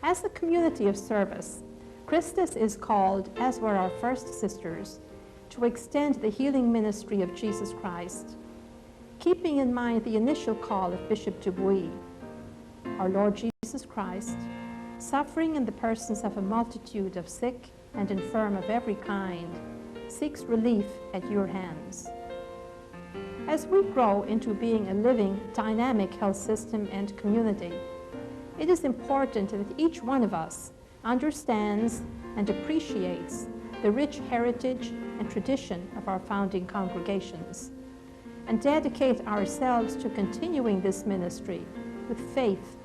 As a community of service, Christus is called, as were our first sisters, to extend the healing ministry of Jesus Christ, keeping in mind the initial call of Bishop Dubuis. Our Lord Jesus Christ, suffering in the persons of a multitude of sick and infirm of every kind, seeks relief at your hands. As we grow into being a living, dynamic health system and community, it is important that each one of us understands and appreciates the rich heritage and tradition of our founding congregations, and dedicate ourselves to continuing this ministry with faith,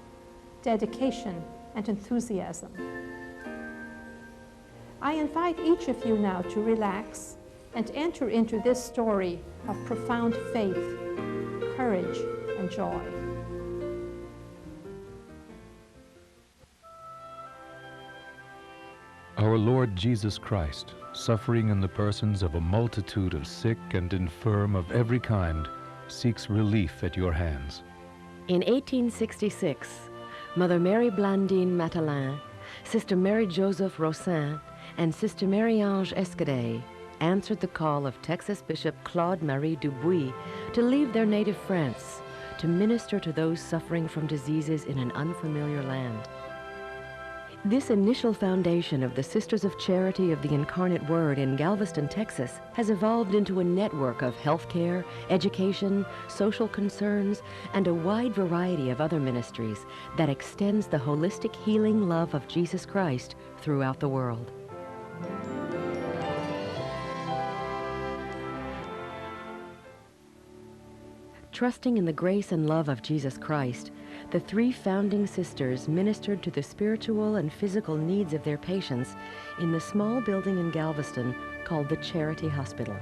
dedication, and enthusiasm. I invite each of you now to relax and enter into this story of profound faith, courage, and joy. Our Lord Jesus Christ, suffering in the persons of a multitude of sick and infirm of every kind, seeks relief at your hands. In 1866, Mother Mary Blandine Matelin, Sister Mary Joseph Rossin, and Sister Marie-Ange Escaday answered the call of Texas Bishop Claude Marie Dubuis to leave their native France to minister to those suffering from diseases in an unfamiliar land. This initial foundation of the Sisters of Charity of the Incarnate Word in Galveston, Texas, has evolved into a network of healthcare, education, social concerns, and a wide variety of other ministries that extends the holistic healing love of Jesus Christ throughout the world. Trusting in the grace and love of Jesus Christ, the three founding sisters ministered to the spiritual and physical needs of their patients in the small building in Galveston called the Charity Hospital.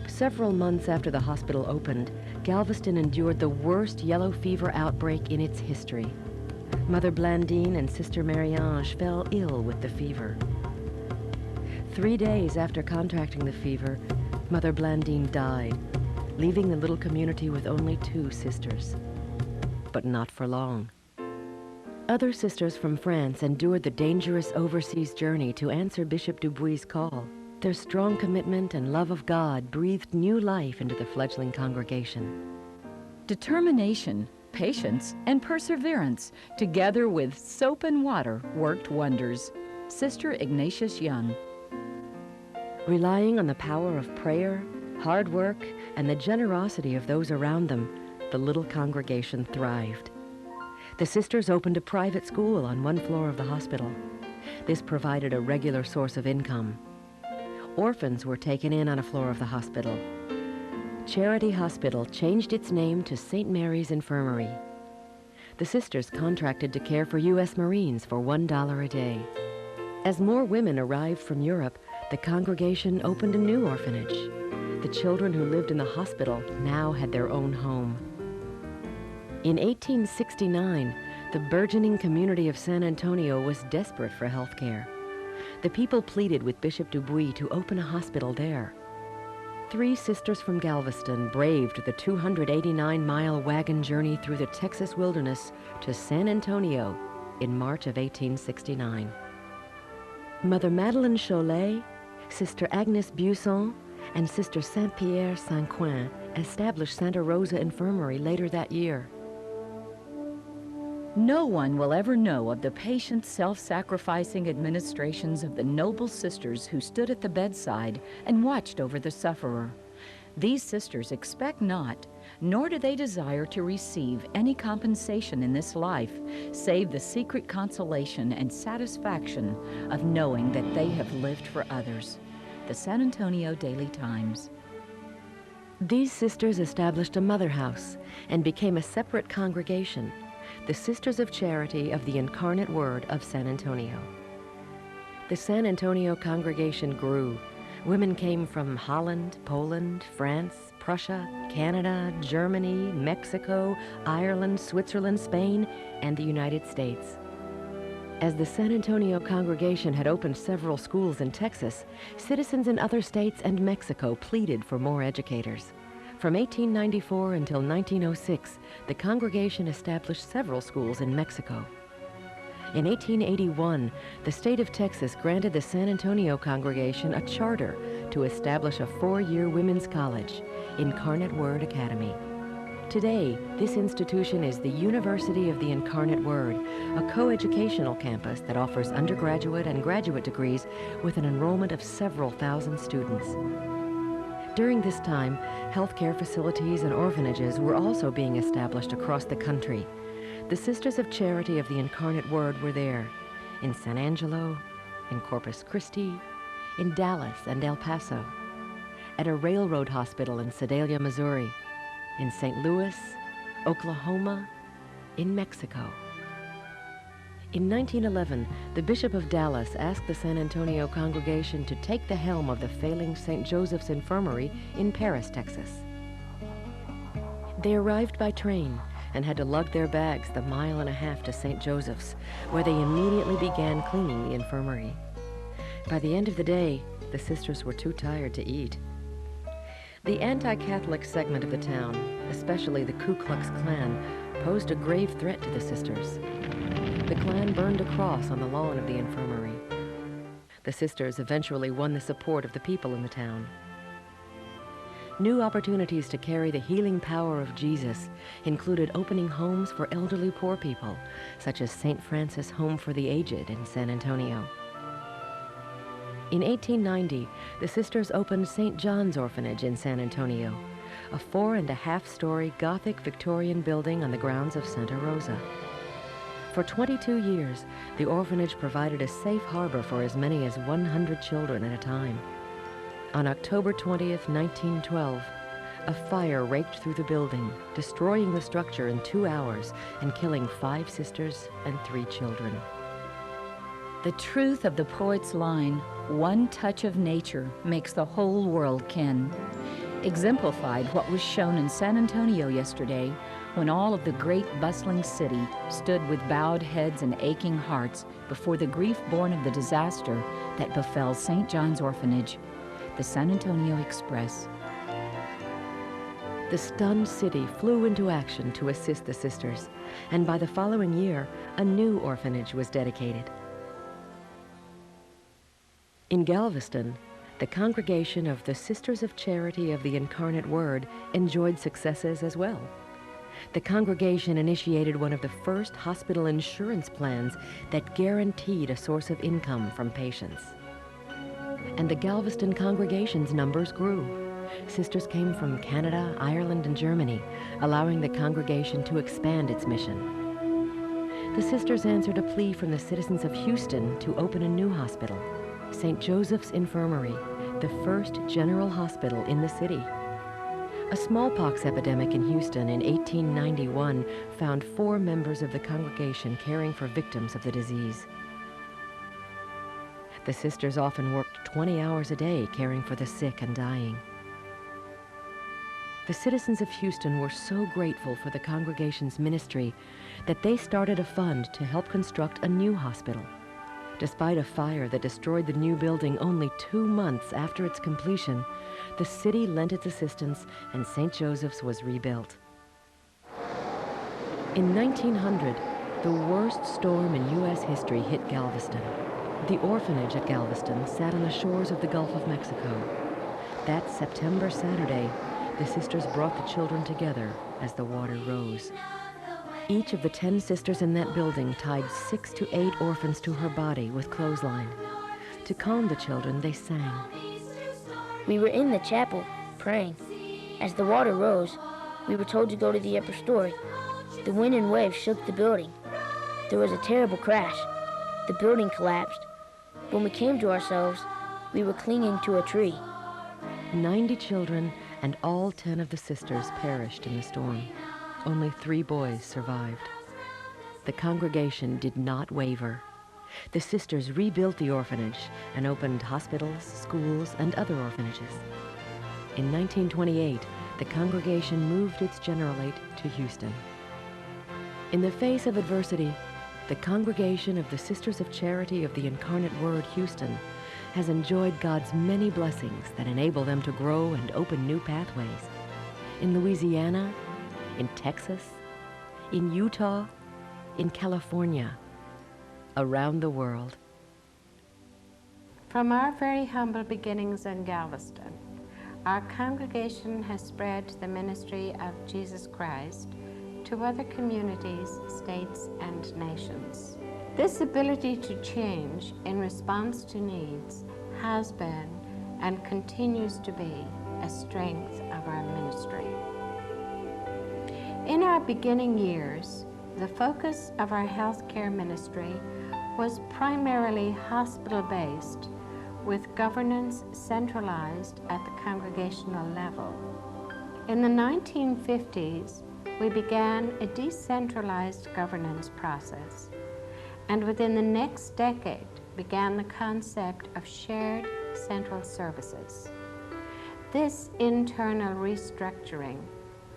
Several months after the hospital opened, Galveston endured the worst yellow fever outbreak in its history. Mother Blandine and Sister Marie-Ange fell ill with the fever. 3 days after contracting the fever, Mother Blandine died, leaving the little community with only 2 sisters. But not for long. Other sisters from France endured the dangerous overseas journey to answer Bishop Dubuis' call. Their strong commitment and love of God breathed new life into the fledgling congregation. Determination, patience, and perseverance, together with soap and water, worked wonders. Sister Ignatius Young. Relying on the power of prayer, hard work, and the generosity of those around them, the little congregation thrived. The sisters opened a private school on one floor of the hospital. This provided a regular source of income. Orphans were taken in on a floor of the hospital. Charity Hospital changed its name to St. Mary's Infirmary. The sisters contracted to care for U.S. Marines for $1 a day. As more women arrived from Europe, the congregation opened a new orphanage. The children who lived in the hospital now had their own home. In 1869, the burgeoning community of San Antonio was desperate for health care. The people pleaded with Bishop Dubuis to open a hospital there. 3 sisters from Galveston braved the 289-mile wagon journey through the Texas wilderness to San Antonio in March of 1869. Mother Madeleine Cholet, Sister Agnes Buisson, and Sister Saint-Pierre Saint-Coin established Santa Rosa Infirmary later that year. No one will ever know of the patient, self-sacrificing administrations of the noble sisters who stood at the bedside and watched over the sufferer. These sisters expect not, nor do they desire to receive any compensation in this life, save the secret consolation and satisfaction of knowing that they have lived for others. The San Antonio Daily Times. These sisters established a mother house and became a separate congregation, the Sisters of Charity of the Incarnate Word of San Antonio. The San Antonio congregation grew. Women came from Holland, Poland, France, Prussia, Canada, Germany, Mexico, Ireland, Switzerland, Spain, and the United States. As the San Antonio congregation had opened several schools in Texas, citizens in other states and Mexico pleaded for more educators. From 1894 until 1906, the congregation established several schools in Mexico. In 1881, the state of Texas granted the San Antonio congregation a charter to establish a 4-year women's college, Incarnate Word Academy. Today, this institution is the University of the Incarnate Word, a coeducational campus that offers undergraduate and graduate degrees with an enrollment of several thousand students. During this time, healthcare facilities and orphanages were also being established across the country. The Sisters of Charity of the Incarnate Word were there, in San Angelo, in Corpus Christi, in Dallas and El Paso, at a railroad hospital in Sedalia, Missouri, in St. Louis, Oklahoma, in Mexico. In 1911, the Bishop of Dallas asked the San Antonio congregation to take the helm of the failing St. Joseph's Infirmary in Paris, Texas. They arrived by train and had to lug their bags the 1.5 miles to St. Joseph's, where they immediately began cleaning the infirmary. By the end of the day, the sisters were too tired to eat. The anti-Catholic segment of the town, especially the Ku Klux Klan, posed a grave threat to the sisters. The Klan burned a cross on the lawn of the infirmary. The sisters eventually won the support of the people in the town. New opportunities to carry the healing power of Jesus included opening homes for elderly poor people, such as St. Francis Home for the Aged in San Antonio. In 1890, the sisters opened St. John's Orphanage in San Antonio, a 4.5-story Gothic Victorian building on the grounds of Santa Rosa. For 22 years, the orphanage provided a safe harbor for as many as 100 children at a time. On October 20th, 1912, a fire raked through the building, destroying the structure in 2 hours and killing 5 sisters and 3 children. The truth of the poet's line, "One touch of nature makes the whole world kin," exemplified what was shown in San Antonio yesterday when all of the great bustling city stood with bowed heads and aching hearts before the grief born of the disaster that befell St. John's Orphanage, the San Antonio Express. The stunned city flew into action to assist the sisters, and by the following year, a new orphanage was dedicated. In Galveston, the congregation of the Sisters of Charity of the Incarnate Word enjoyed successes as well. The congregation initiated one of the first hospital insurance plans that guaranteed a source of income from patients. And the Galveston congregation's numbers grew. Sisters came from Canada, Ireland, and Germany, allowing the congregation to expand its mission. The sisters answered a plea from the citizens of Houston to open a new hospital, St. Joseph's Infirmary, the first general hospital in the city. A smallpox epidemic in Houston in 1891 found 4 members of the congregation caring for victims of the disease. The sisters often worked 20 hours a day caring for the sick and dying. The citizens of Houston were so grateful for the congregation's ministry that they started a fund to help construct a new hospital. Despite a fire that destroyed the new building only 2 months after its completion, the city lent its assistance and St. Joseph's was rebuilt. In 1900, the worst storm in U.S. history hit Galveston. The orphanage at Galveston sat on the shores of the Gulf of Mexico. That September Saturday, the sisters brought the children together as the water rose. Each of the 10 sisters in that building tied 6 to 8 orphans to her body with clothesline. To calm the children, they sang. We were in the chapel, praying. As the water rose, we were told to go to the upper story. The wind and waves shook the building. There was a terrible crash. The building collapsed. When we came to ourselves, we were clinging to a tree. 90 children and all 10 of the sisters perished in the storm. Only 3 boys survived. The congregation did not waver. The sisters rebuilt the orphanage and opened hospitals, schools, and other orphanages. In 1928, the congregation moved its generalate to Houston. In the face of adversity, the congregation of the Sisters of Charity of the Incarnate Word, Houston, has enjoyed God's many blessings that enable them to grow and open new pathways. In Louisiana, in Texas, in Utah, in California, around the world. From our very humble beginnings in Galveston, our congregation has spread the ministry of Jesus Christ to other communities, states, and nations. This ability to change in response to needs has been and continues to be a strength of our ministry. In our beginning years, the focus of our healthcare ministry was primarily hospital-based, with governance centralized at the congregational level. In the 1950s, we began a decentralized governance process, and within the next decade began the concept of shared central services. This internal restructuring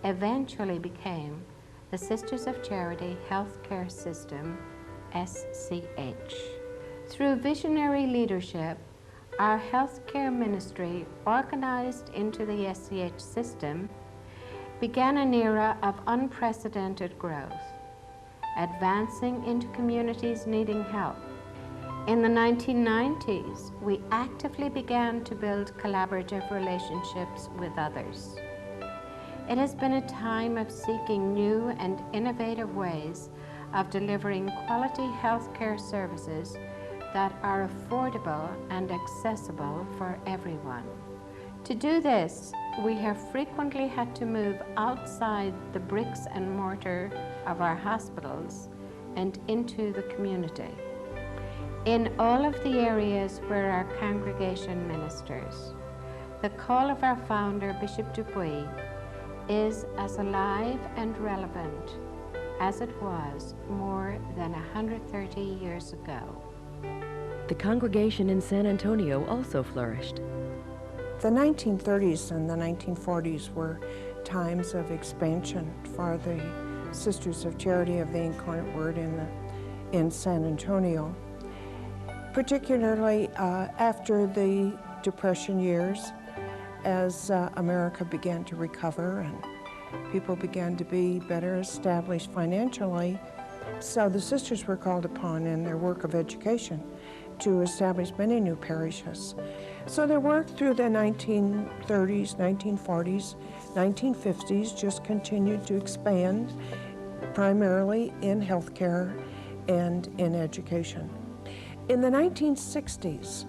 eventually became the Sisters of Charity Healthcare System, SCH. Through visionary leadership, our healthcare ministry, organized into the SCH system, began an era of unprecedented growth, advancing into communities needing help. In the 1990s, we actively began to build collaborative relationships with others. It has been a time of seeking new and innovative ways of delivering quality healthcare services that are affordable and accessible for everyone. To do this, we have frequently had to move outside the bricks and mortar of our hospitals and into the community. In all of the areas where our congregation ministers, the call of our founder, Bishop Dupuy, is as alive and relevant as it was more than 130 years ago. The congregation in San Antonio also flourished. The 1930s and the 1940s were times of expansion for the Sisters of Charity of the Incarnate Word in San Antonio, particularly after the Depression years, as America began to recover and people began to be better established financially. So the sisters were called upon in their work of education to establish many new parishes. So their work through the 1930s, 1940s, 1950s just continued to expand, primarily in healthcare and in education. In the 1960s,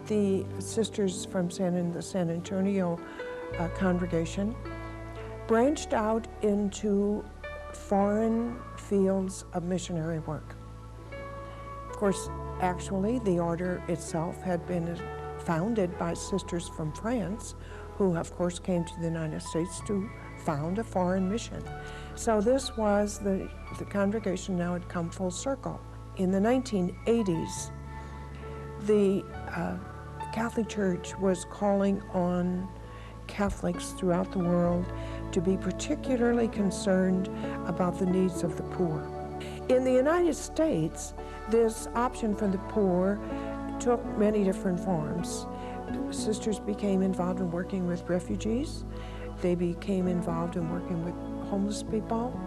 the sisters from the San Antonio congregation branched out into foreign fields of missionary work. Of course, actually, the order itself had been founded by sisters from France, who of course came to the United States to found a foreign mission. So this was the congregation now had come full circle. In the 1980s, the Catholic Church was calling on Catholics throughout the world to be particularly concerned about the needs of the poor. In the United States, this option for the poor took many different forms. Sisters became involved in working with refugees. They became involved in working with homeless people,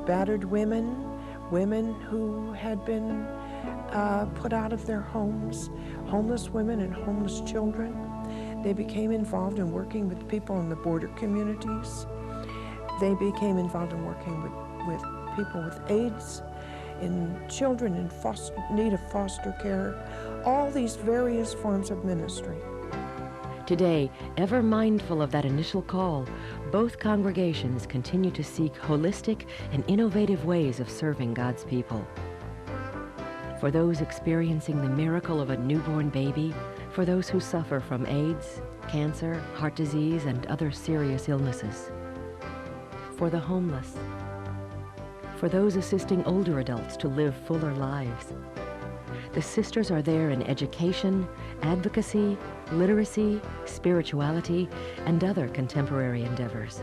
battered women, women who had been put out of their homes, homeless women and homeless children. They became involved in working with people in the border communities. They became involved in working with people with AIDS, in children in need of foster care, all these various forms of ministry. Today, ever mindful of that initial call, both congregations continue to seek holistic and innovative ways of serving God's people. For those experiencing the miracle of a newborn baby, for those who suffer from AIDS, cancer, heart disease, and other serious illnesses. For the homeless. For those assisting older adults to live fuller lives. The sisters are there in education, advocacy, literacy, spirituality, and other contemporary endeavors.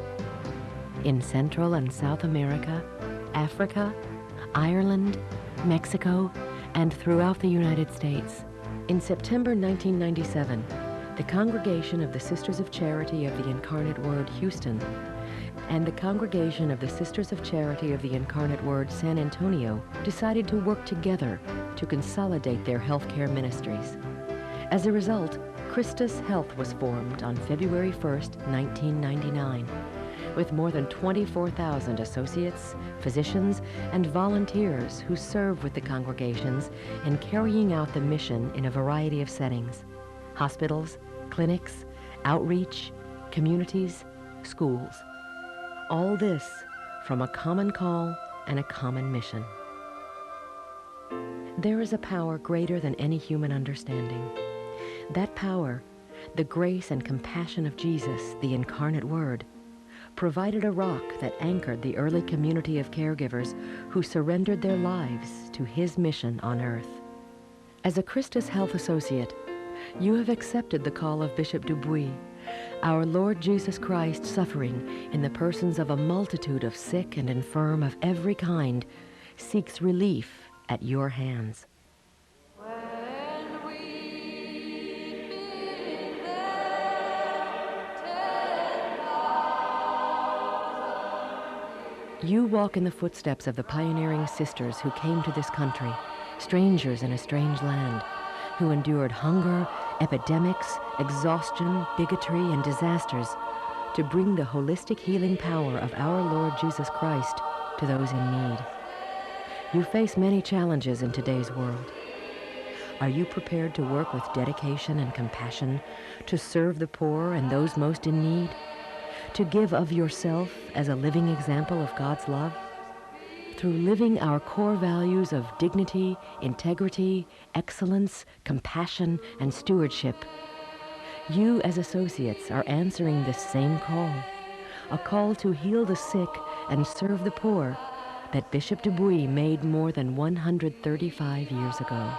In Central and South America, Africa, Ireland, Mexico, and throughout the United States. In September 1997, the Congregation of the Sisters of Charity of the Incarnate Word, Houston, and the Congregation of the Sisters of Charity of the Incarnate Word, San Antonio, decided to work together to consolidate their healthcare ministries. As a result, Christus Health was formed on February 1st, 1999, with more than 24,000 associates, physicians, and volunteers who serve with the congregations in carrying out the mission in a variety of settings: hospitals, clinics, outreach, communities, schools. All this from a common call and a common mission. There is a power greater than any human understanding. That power, the grace and compassion of Jesus, the Incarnate Word, provided a rock that anchored the early community of caregivers who surrendered their lives to His mission on earth. As a Christus Health Associate, you have accepted the call of Bishop Dubuis, our Lord Jesus Christ suffering in the persons of a multitude of sick and infirm of every kind, seeks relief at your hands. You walk in the footsteps of the pioneering sisters who came to this country, strangers in a strange land, who endured hunger, epidemics, exhaustion, bigotry, and disasters to bring the holistic healing power of our Lord Jesus Christ to those in need. You face many challenges in today's world. Are you prepared to work with dedication and compassion to serve the poor and those most in need? To give of yourself as a living example of God's love? Through living our core values of dignity, integrity, excellence, compassion, and stewardship, you as associates are answering this same call, a call to heal the sick and serve the poor that Bishop Dubuis made more than 135 years ago.